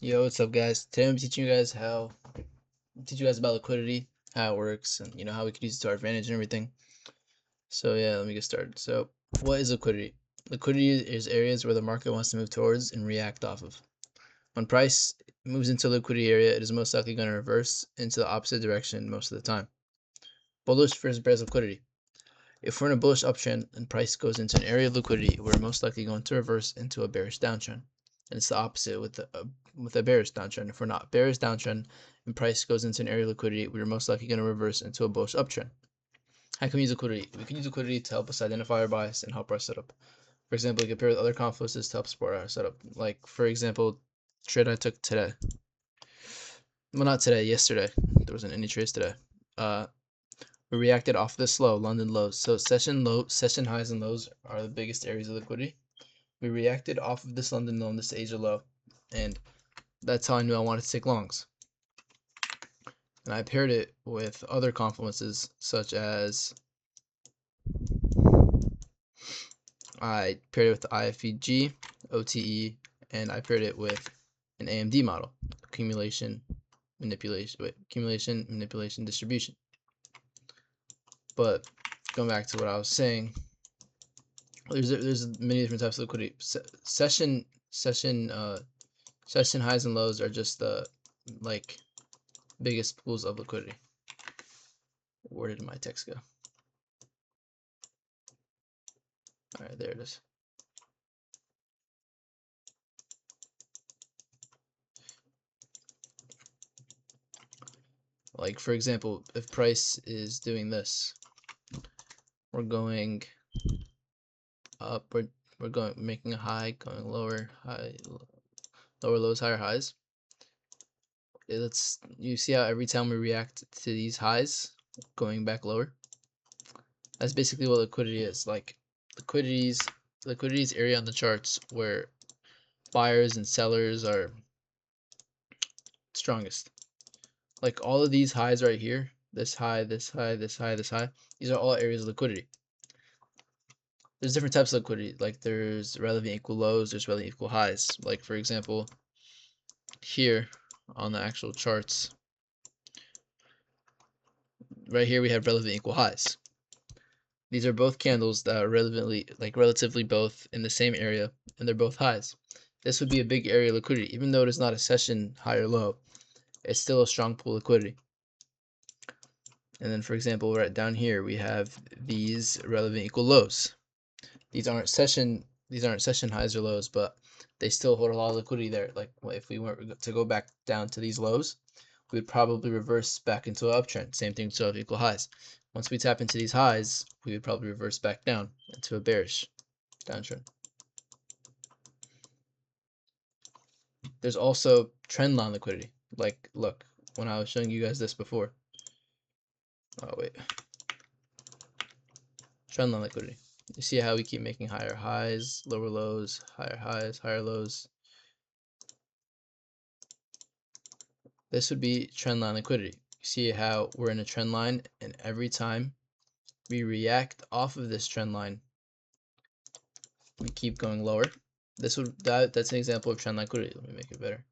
Yo, what's up, guys? Today I'm teaching you guys about liquidity, how it works, and how we could use it to our advantage and everything. So yeah, let me get started. So, what is liquidity? Liquidity is areas where the market wants to move towards and react off of. When price moves into a liquidity area, it is most likely going to reverse into the opposite direction most of the time. Bullish versus bearish liquidity. If we're in a bullish uptrend and price goes into an area of liquidity, we're most likely going to reverse into a bearish downtrend. And it's the opposite with a bearish downtrend. If we're not bearish downtrend and price goes into an area of liquidity, we're most likely going to reverse into a bullish uptrend. How can we use liquidity? We can use liquidity to help us identify our bias and help our setup. For example, we compare with other confluences to help support our setup. Like, for example, trade I took today. Well, not today, yesterday. There wasn't any trades today. We reacted off this low, London lows. So session highs and lows are the biggest areas of liquidity. We reacted off of this London low and this Asia low, and that's how I knew I wanted to take longs. And I paired it with other confluences, such as I paired it with the IFEG, OTE, and I paired it with an AMD model, accumulation, manipulation, distribution. But going back to what I was saying, there's many different types of liquidity. Session highs and lows are just the biggest pools of liquidity. Where did my text go? All right, there it is. Like, for example, if price is doing this, we're going up, we're going making a high, going lower, high, lower lows, higher highs. You see how every time we react to these highs, going back lower. That's basically what liquidity is. Like, liquidity's area on the charts where buyers and sellers are strongest. Like, all of these highs right here, this high, this high, this high, this high, these are all areas of liquidity. There's different types of liquidity. Like, there's relevant equal lows, there's relevant equal highs. Like, for example, here on the actual charts, right here we have relevant equal highs. These are both candles that are relatively both in the same area, and they're both highs. This would be a big area of liquidity. Even though it is not a session high or low, it's still a strong pool of liquidity. And then, for example, right down here we have these relevant equal lows. These aren't session highs or lows, but they still hold a lot of liquidity there. Like, if we were to go back down to these lows, we would probably reverse back into an uptrend. Same thing with equal highs. Once we tap into these highs, we would probably reverse back down into a bearish downtrend. There's also trend line liquidity. Like, look, when I was showing you guys this before. Oh, wait. Trend line liquidity. You see how we keep making higher highs, lower lows, higher lows. This would be trend line liquidity. You see how we're in a trend line, and every time we react off of this trend line, we keep going lower. That's an example of trend line liquidity. Let me make it better.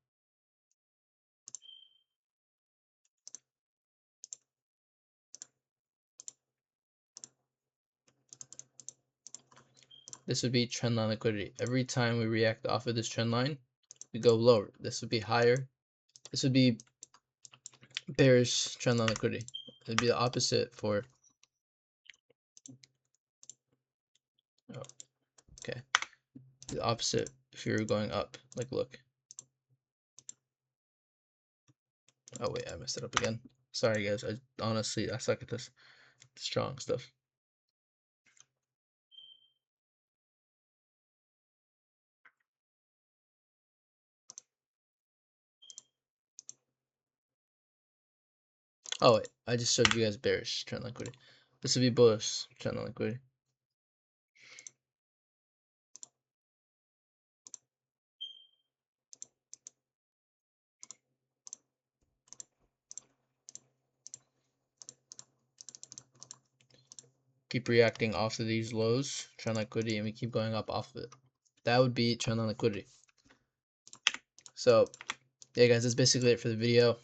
This would be trend line liquidity. Every time we react off of this trend line, we go lower. This would be higher. This would be bearish trend line liquidity. It would be the opposite for. Oh, okay. The opposite if you were going up. Like, look. Oh wait, I messed it up again. Sorry guys. I suck at this strong stuff. Oh wait, I just showed you guys bearish trend line liquidity. This would be bullish trend line liquidity. Keep reacting off of these lows, trend line liquidity, and we keep going up off of it. That would be trend line liquidity. So yeah, guys, that's basically it for the video.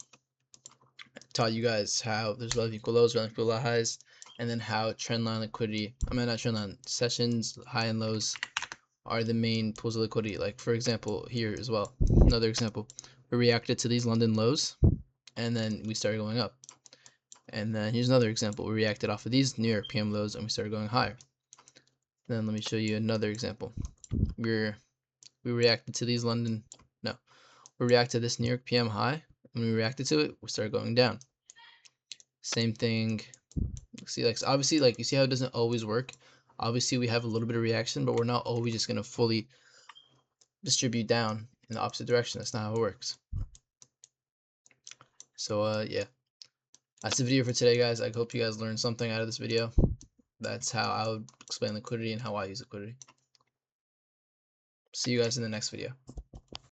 Taught you guys how there's relative equal lows, relative equal highs, and then how trendline liquidity, not trendline, sessions, high and lows are the main pools of liquidity. Like for example, here as well, another example, we reacted to these London lows, and then we started going up. And then here's another example, we reacted off of these New York PM lows, and we started going higher. Then let me show you another example. We reacted to these we reacted to this New York PM high, and we reacted to it, we started going down. Same thing. See, like, obviously, like, you see how it doesn't always work. Obviously, we have a little bit of reaction, but we're not always just gonna fully distribute down in the opposite direction. That's not how it works. So yeah, that's the video for today, guys. I hope you guys learned something out of this video. That's how I would explain liquidity and how I use liquidity. See you guys in the next video.